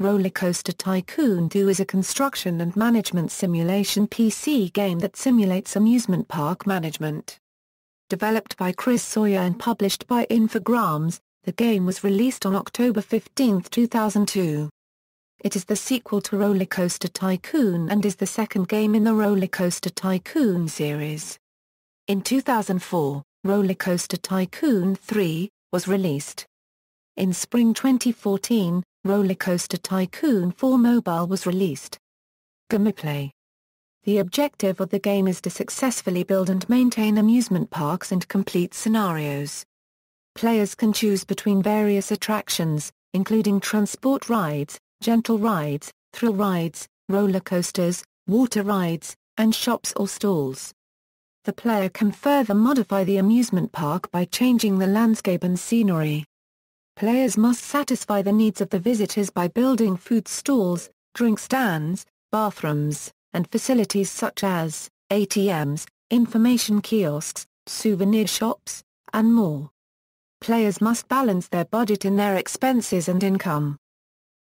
RollerCoaster Tycoon 2 is a construction and management simulation PC game that simulates amusement park management. Developed by Chris Sawyer and published by Infogrames, the game was released on October 15, 2002. It is the sequel to RollerCoaster Tycoon and is the second game in the RollerCoaster Tycoon series. In 2004, RollerCoaster Tycoon 3 was released. In spring 2014, RollerCoaster Tycoon 4 Mobile was released. Gameplay. The objective of the game is to successfully build and maintain amusement parks and complete scenarios. Players can choose between various attractions, including transport rides, gentle rides, thrill rides, roller coasters, water rides, and shops or stalls. The player can further modify the amusement park by changing the landscape and scenery. Players must satisfy the needs of the visitors by building food stalls, drink stands, bathrooms, and facilities such as ATMs, information kiosks, souvenir shops, and more. Players must balance their budget in their expenses and income.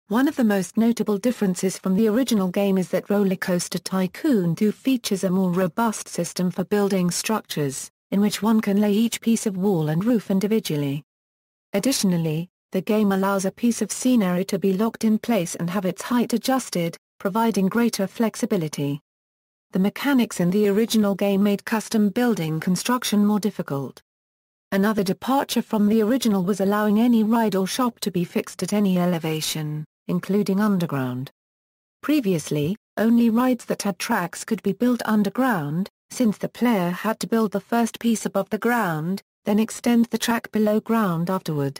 One of the most notable differences from the original game is that RollerCoaster Tycoon 2 features a more robust system for building structures, in which one can lay each piece of wall and roof individually. Additionally, the game allows a piece of scenery to be locked in place and have its height adjusted, providing greater flexibility. The mechanics in the original game made custom building construction more difficult. Another departure from the original was allowing any ride or shop to be fixed at any elevation, including underground. Previously, only rides that had tracks could be built underground, since the player had to build the first piece above the ground, then extend the track below ground afterward.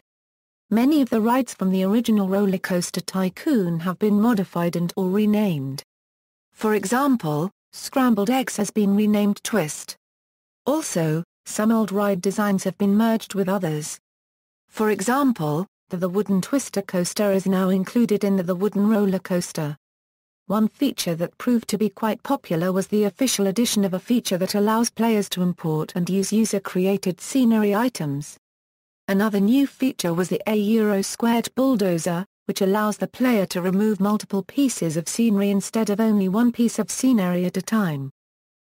Many of the rides from the original RollerCoaster Tycoon have been modified and/or renamed. For example, Scrambled Eggs has been renamed Twist. Also, some old ride designs have been merged with others. For example, the wooden Twister coaster is now included in the wooden roller coaster. One feature that proved to be quite popular was the official addition of a feature that allows players to import and use user-created scenery items. Another new feature was the A-Euro-squared bulldozer, which allows the player to remove multiple pieces of scenery instead of only one piece of scenery at a time.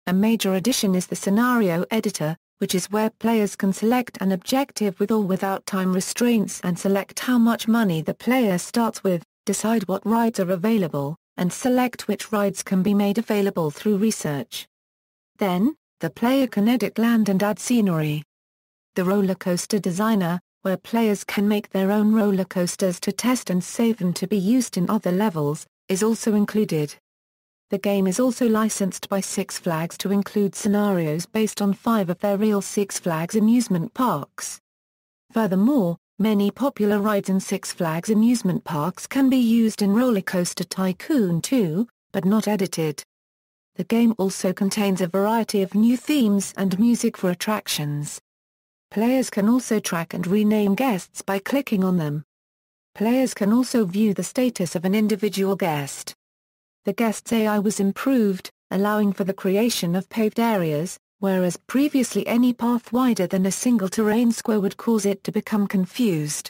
A major addition is the scenario editor, which is where players can select an objective with or without time restraints and select how much money the player starts with, decide what rides are available, and select which rides can be made available through research. Then, the player can edit land and add scenery. The roller coaster designer, where players can make their own roller coasters to test and save them to be used in other levels, is also included. The game is also licensed by Six Flags to include scenarios based on 5 of their real Six Flags amusement parks. Furthermore, many popular rides in Six Flags amusement parks can be used in RollerCoaster Tycoon 2, but not edited. The game also contains a variety of new themes and music for attractions. Players can also track and rename guests by clicking on them. Players can also view the status of an individual guest. The guest's AI was improved, allowing for the creation of paved areas, whereas previously any path wider than a single terrain square would cause it to become confused.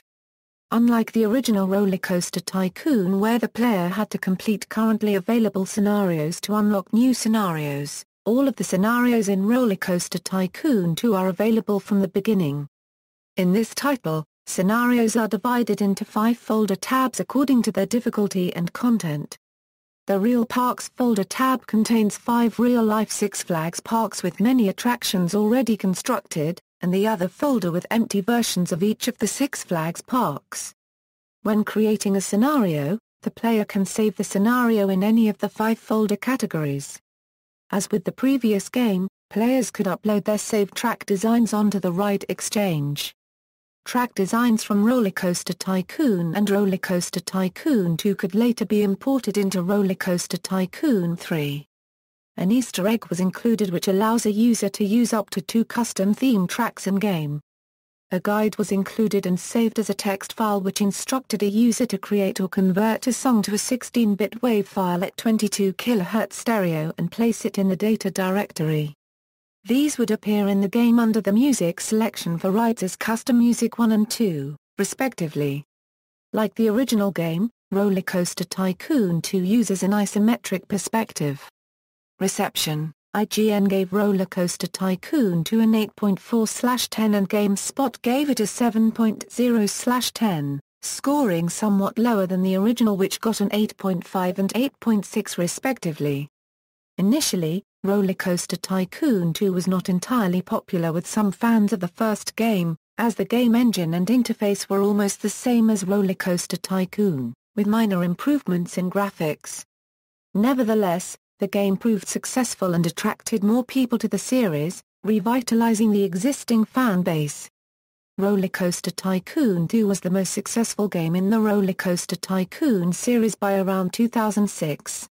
Unlike the original RollerCoaster Tycoon where the player had to complete currently available scenarios to unlock new scenarios, all of the scenarios in RollerCoaster Tycoon 2 are available from the beginning. In this title, scenarios are divided into 5 folder tabs according to their difficulty and content. The Real Parks folder tab contains 5 real-life Six Flags parks with many attractions already constructed, and the other folder with empty versions of each of the Six Flags parks. When creating a scenario, the player can save the scenario in any of the 5 folder categories. As with the previous game, players could upload their saved track designs onto the Ride Exchange. Track designs from RollerCoaster Tycoon and RollerCoaster Tycoon 2 could later be imported into RollerCoaster Tycoon 3. An Easter egg was included which allows a user to use up to 2 custom-themed tracks in-game. A guide was included and saved as a text file which instructed a user to create or convert a song to a 16-bit WAV file at 22 kHz stereo and place it in the data directory. These would appear in the game under the music selection for rides as Custom Music 1 and 2, respectively. Like the original game, RollerCoaster Tycoon 2 uses an isometric perspective. Reception: IGN gave RollerCoaster Tycoon 2 an 8.4/10 and GameSpot gave it a 7.0/10, scoring somewhat lower than the original, which got an 8.5 and 8.6 respectively. Initially, RollerCoaster Tycoon 2 was not entirely popular with some fans of the first game, as the game engine and interface were almost the same as RollerCoaster Tycoon, with minor improvements in graphics. Nevertheless, the game proved successful and attracted more people to the series, revitalizing the existing fan base. RollerCoaster Tycoon 2 was the most successful game in the RollerCoaster Tycoon series by around 2006.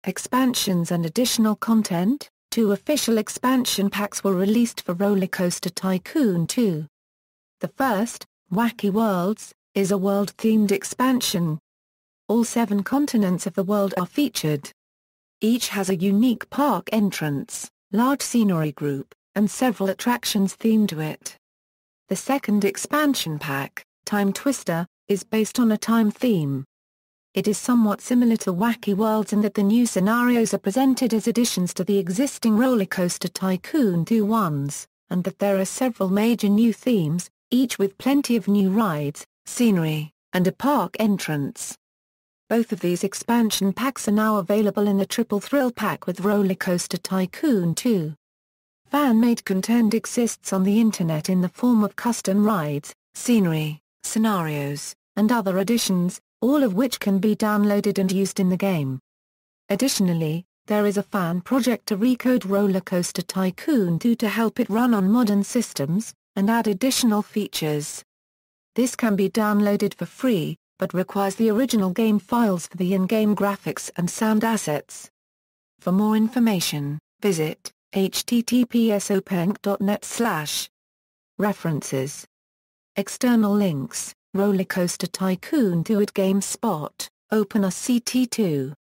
Expansions and additional content: 2 official expansion packs were released for RollerCoaster Tycoon 2. The first, Wacky Worlds, is a world-themed expansion. All 7 continents of the world are featured. Each has a unique park entrance, large scenery group, and several attractions themed to it. The second expansion pack, Time Twister, is based on a time theme. It is somewhat similar to Wacky Worlds in that the new scenarios are presented as additions to the existing RollerCoaster Tycoon 2 ones, and that there are several major new themes, each with plenty of new rides, scenery, and a park entrance. Both of these expansion packs are now available in the Triple Thrill Pack with RollerCoaster Tycoon 2. Fan-made content exists on the internet in the form of custom rides, scenery, scenarios, and other additions, all of which can be downloaded and used in the game. Additionally, there is a fan project to recode RollerCoaster Tycoon 2 to help it run on modern systems, and add additional features. This can be downloaded for free, but requires the original game files for the in-game graphics and sound assets. For more information, visit https://openc.net/. References. External links: RollerCoaster Tycoon 2 at GameSpot, OpenRCT2.